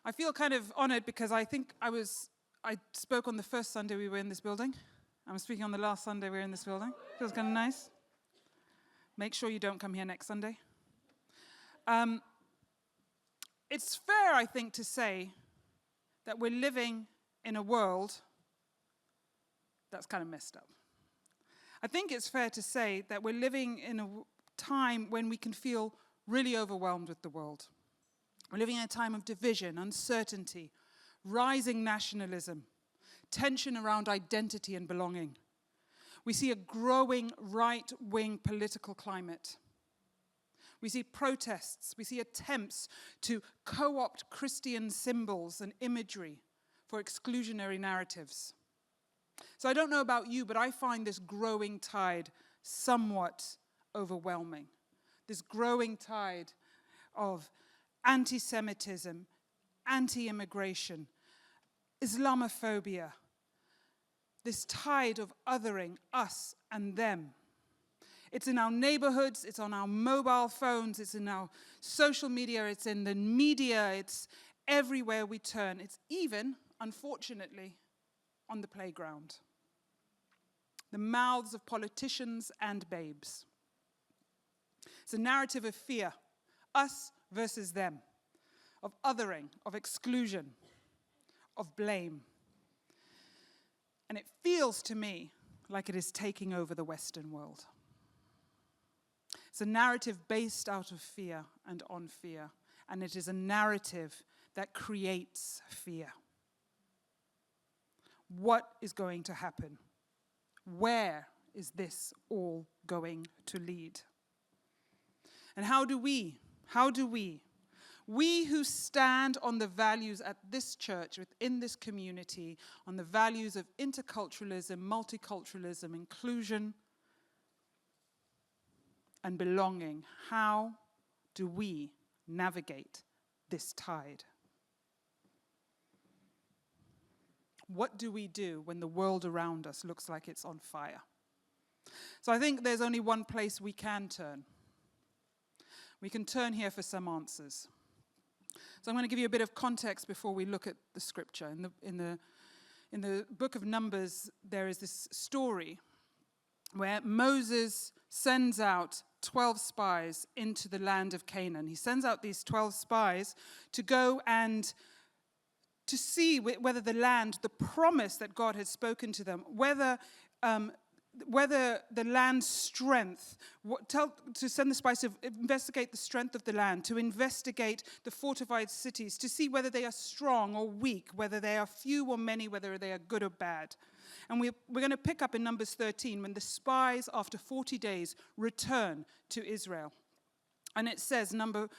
I feel kind of honored because I think I spoke on the first Sunday we were in this building. I'm speaking on the last Sunday we were in this building. Feels kind of nice. Make sure you don't come here next Sunday. It's fair, I think, to say that we're living in a world that's kind of messed up. I think it's fair to say that we're living in a time when we can feel really overwhelmed with the world. We're living in a time of division, uncertainty, rising nationalism, tension around identity and belonging. We see a growing right-wing political climate. We see protests. We see attempts to co-opt Christian symbols and imagery for exclusionary narratives. So I don't know about you, but I find this growing tide somewhat overwhelming. This growing tide of anti-Semitism, anti-immigration, Islamophobia, this tide of othering us and them. It's in our neighborhoods, it's on our mobile phones, it's in our social media, it's in the media, it's everywhere we turn. It's even, unfortunately, on the playground. The mouths of politicians and babes. It's a narrative of fear, us versus them, of othering, of exclusion, of blame. And it feels to me like it is taking over the Western world. It's a narrative based out of fear and on fear, and it is a narrative that creates fear. What is going to happen? Where is this all going to lead? And how do we who stand on the values at this church, within this community, on the values of interculturalism, multiculturalism, inclusion, and belonging, how do we navigate this tide? What do we do when the world around us looks like it's on fire? So I think there's only one place we can turn. We can turn here for some answers. So I'm going to give you a bit of context before we look at the scripture. In the book of Numbers, there is this story where Moses sends out 12 spies into the land of Canaan. He sends out these 12 spies to go and to see whether the land, the promise that God had spoken to them, whether the land's strength, to send the spies to investigate the strength of the land, to investigate the fortified cities, to see whether they are strong or weak, whether they are few or many, whether they are good or bad. And we're going to pick up in Numbers 13 when the spies, after 40 days, return to Israel. And it says, Numbers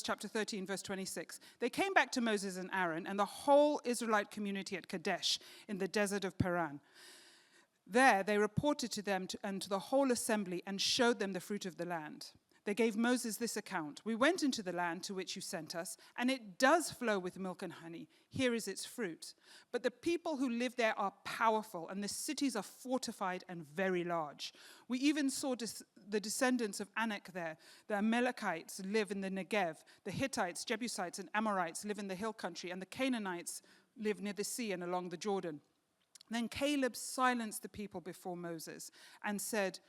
chapter 13, verse 26, they came back to Moses and Aaron and the whole Israelite community at Kadesh in the desert of Paran. There they reported to them and to the whole assembly and showed them the fruit of the land. They gave Moses this account. We went into the land to which you sent us, and it does flow with milk and honey. Here is its fruit. But the people who live there are powerful, and the cities are fortified and very large. We even saw the descendants of Anak there. The Amalekites live in the Negev. The Hittites, Jebusites, and Amorites live in the hill country, and the Canaanites live near the sea and along the Jordan. Then Caleb silenced the people before Moses and said,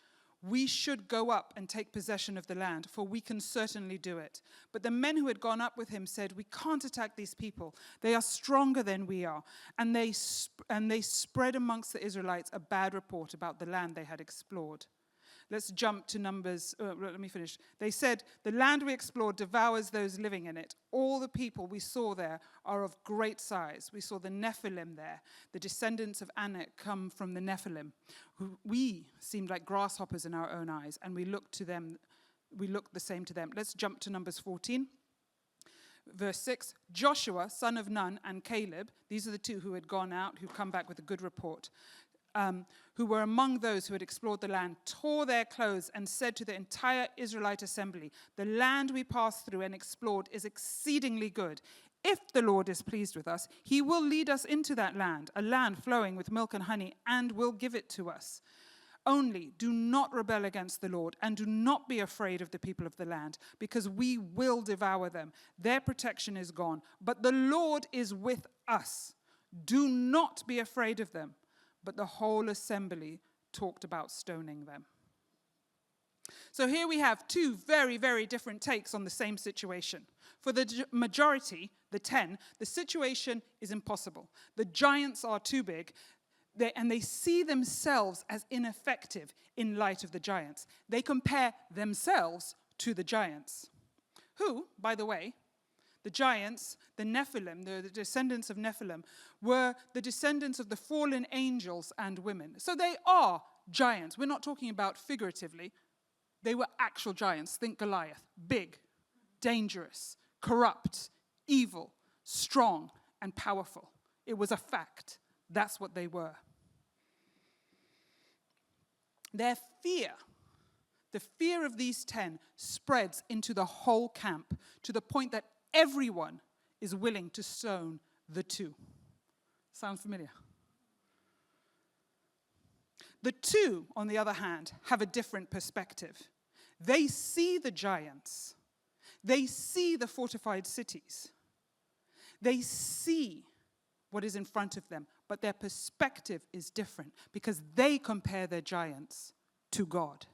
we should go up and take possession of the land, for we can certainly do it. But the men who had gone up with him said, we can't attack these people. They are stronger than we are. And they spread amongst the Israelites a bad report about the land they had explored. Let's jump to Numbers. Let me finish. They said, the land we explored devours those living in it. All the people we saw there are of great size. We saw the Nephilim there. The descendants of Anak come from the Nephilim. We seemed like grasshoppers in our own eyes, and we looked the same to them. Let's jump to Numbers 14. Verse 6, Joshua, son of Nun, and Caleb, these are the two who had gone out, who come back with a good report, who were among those who had explored the land, tore their clothes and said to the entire Israelite assembly, the land we passed through and explored is exceedingly good. If the Lord is pleased with us, he will lead us into that land, a land flowing with milk and honey, and will give it to us. Only do not rebel against the Lord, and do not be afraid of the people of the land, because we will devour them. Their protection is gone, but the Lord is with us. Do not be afraid of them." But the whole assembly talked about stoning them. So here we have two very, very different takes on the same situation. For the majority, the 10, the situation is impossible. The giants are too big, and they see themselves as ineffective in light of the giants. They compare themselves to the giants, who, by the way, the giants, the Nephilim, the descendants of Nephilim, were the descendants of the fallen angels and women. So they are giants. We're not talking about figuratively. They were actual giants. Think Goliath. Big, dangerous, corrupt, evil, strong, and powerful. It was a fact. That's what they were. Their fear, the fear of these 10, spreads into the whole camp to the point that everyone is willing to stone the two. Sound familiar? The two, on the other hand, have a different perspective. They see the giants. They see the fortified cities. They see what is in front of them, but their perspective is different because they compare their giants to God.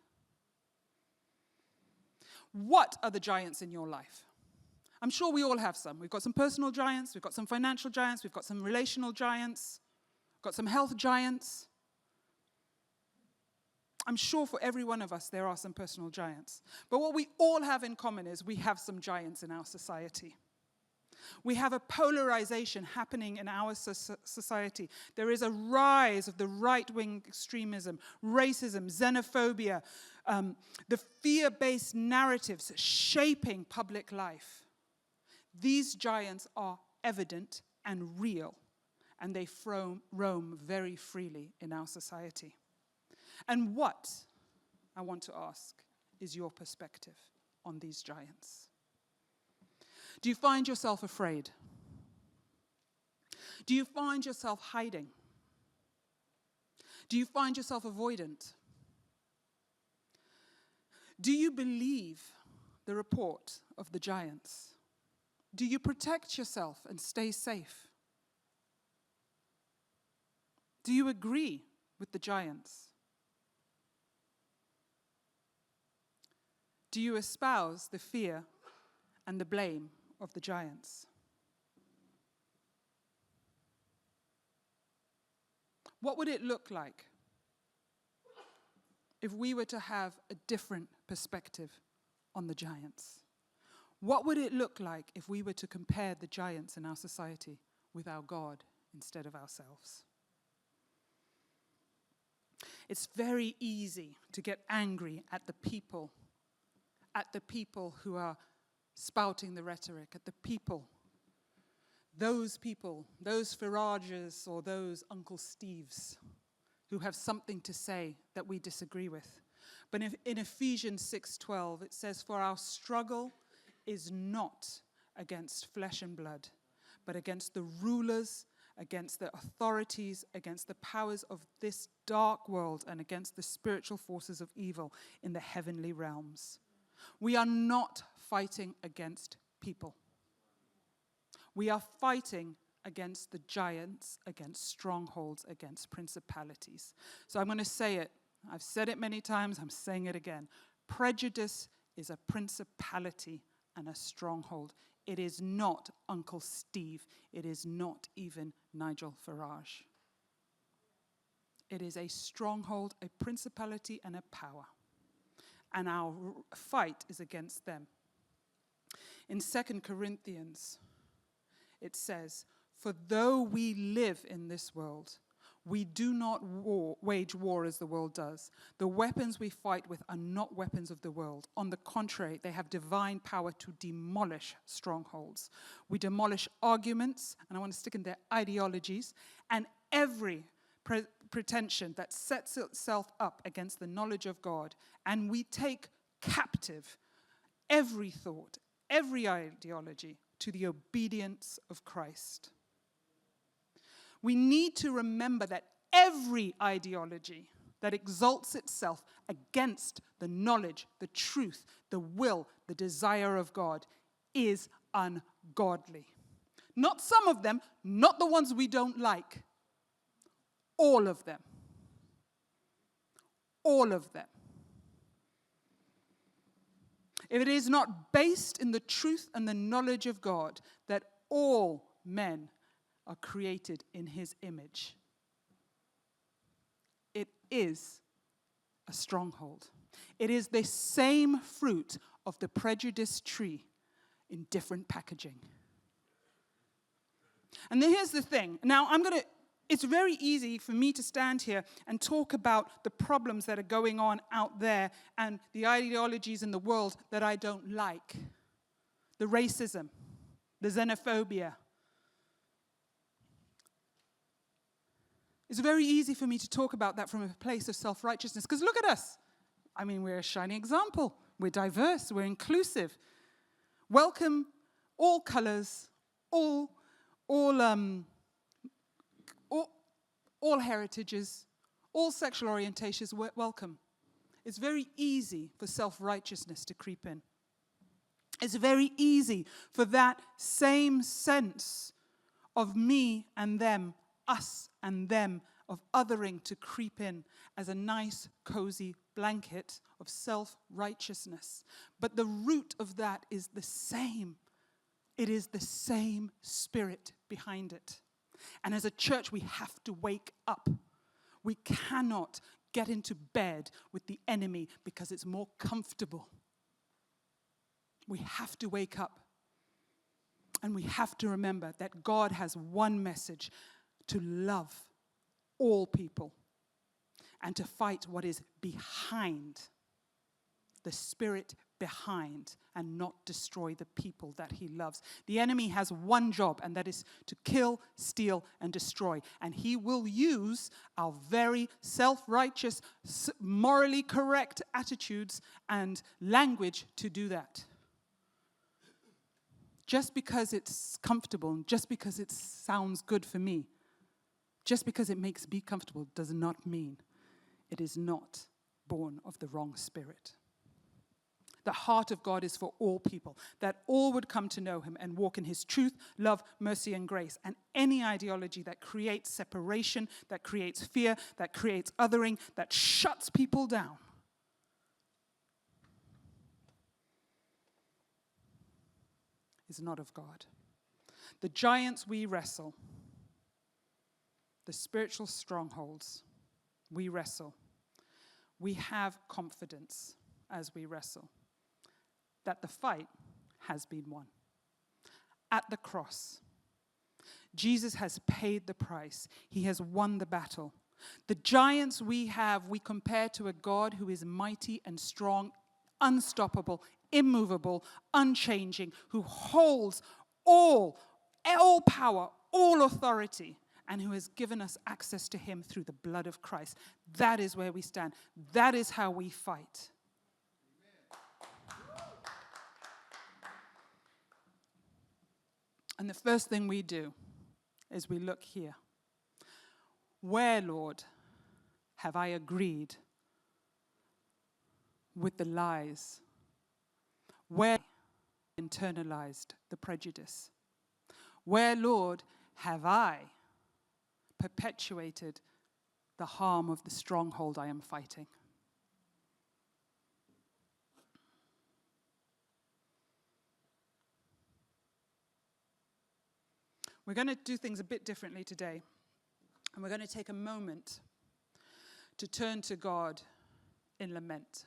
What are the giants in your life? I'm sure we all have some. We've got some personal giants, we've got some financial giants, we've got some relational giants, we've got some health giants. I'm sure for every one of us there are some personal giants. But what we all have in common is we have some giants in our society. We have a polarization happening in our society. There is a rise of the right-wing extremism, racism, xenophobia, the fear-based narratives shaping public life. These giants are evident and real, and they roam very freely in our society. And what, I want to ask, is your perspective on these giants? Do you find yourself afraid? Do you find yourself hiding? Do you find yourself avoidant? Do you believe the report of the giants? Do you protect yourself and stay safe? Do you agree with the giants? Do you espouse the fear and the blame of the giants? What would it look like if we were to have a different perspective on the giants? What would it look like if we were to compare the giants in our society with our God instead of ourselves? It's very easy to get angry at the people who are spouting the rhetoric, at the people, those Farages or those Uncle Steves who have something to say that we disagree with. But in Ephesians 6:12, it says, "For our struggle is not against flesh and blood, but against the rulers, against the authorities, against the powers of this dark world, and against the spiritual forces of evil in the heavenly realms." We are not fighting against people. We are fighting against the giants, against strongholds, against principalities. So I'm going to say it. I've said it many times. I'm saying it again. Prejudice is a principality and a stronghold. It is not Uncle Steve. It is not even Nigel Farage. It is a stronghold, a principality, and a power. And our fight is against them. In 2 Corinthians, it says, "For though we live in this world, we do not wage war as the world does. The weapons we fight with are not weapons of the world. On the contrary, they have divine power to demolish strongholds. We demolish arguments," and I want to stick in there, ideologies, "and every pretension that sets itself up against the knowledge of God, and we take captive every thought, every ideology to the obedience of Christ." We need to remember that every ideology that exalts itself against the knowledge, the truth, the will, the desire of God is ungodly. Not some of them, not the ones we don't like. All of them. All of them. If it is not based in the truth and the knowledge of God, that all men are created in his image, it is a stronghold. It is the same fruit of the prejudice tree in different packaging. And then here's the thing. Now, it's very easy for me to stand here and talk about the problems that are going on out there and the ideologies in the world that I don't like. The racism, the xenophobia. It's very easy for me to talk about that from a place of self-righteousness, because look at us. I mean, we're a shining example. We're diverse. We're inclusive. Welcome all colors, all heritages, all sexual orientations. Welcome. It's very easy for self-righteousness to creep in. It's very easy for that same sense of me and them, us and them, of othering to creep in as a nice, cozy blanket of self-righteousness. But the root of that is the same. It is the same spirit behind it. And as a church, we have to wake up. We cannot get into bed with the enemy because it's more comfortable. We have to wake up. And we have to remember that God has one message: to love all people and to fight what is behind, the spirit behind, and not destroy the people that he loves. The enemy has one job, and that is to kill, steal, and destroy. And he will use our very self-righteous, morally correct attitudes and language to do that. Just because it's comfortable, and just because it sounds good for me, just because it makes me comfortable, does not mean it is not born of the wrong spirit. The heart of God is for all people, that all would come to know him and walk in his truth, love, mercy, and grace. And any ideology that creates separation, that creates fear, that creates othering, that shuts people down, is not of God. The giants we wrestle, the spiritual strongholds we wrestle, we have confidence as we wrestle that the fight has been won. At the cross, Jesus has paid the price. He has won the battle. The giants we have, we compare to a God who is mighty and strong, unstoppable, immovable, unchanging, who holds all power, all authority, and who has given us access to him through the blood of Christ. That is where we stand. That is how we fight. And the first thing we do is we look here. Where, Lord, have I agreed with the lies? Where have I internalized the prejudice? Where, Lord, have I perpetuated the harm of the stronghold I am fighting? We're going to do things a bit differently today. And we're going to take a moment to turn to God in lament.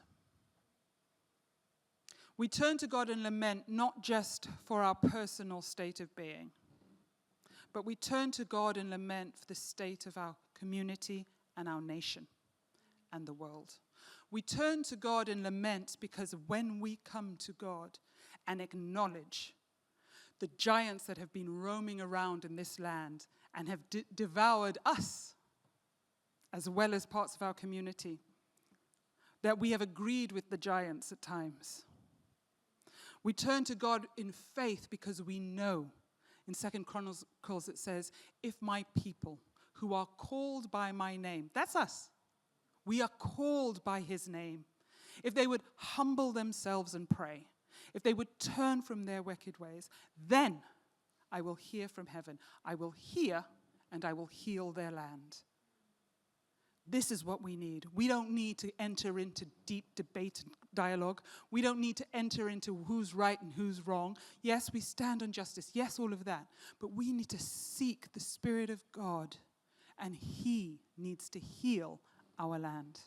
We turn to God in lament not just for our personal state of being, but we turn to God in lament for the state of our community and our nation and the world. We turn to God in lament because when we come to God and acknowledge the giants that have been roaming around in this land and have devoured us, as well as parts of our community, that we have agreed with the giants at times. We turn to God in faith because we know, in 2 Chronicles it says, if my people who are called by my name, that's us, We are called by his name. If they would humble themselves and pray, if they would turn from their wicked ways, then I will hear from heaven. I will hear and I will heal their land. This is what we need. We don't need to enter into deep debate and dialogue. We don't need to enter into who's right and who's wrong. Yes, we stand on justice. Yes, all of that. But we need to seek the Spirit of God, and he needs to heal our land.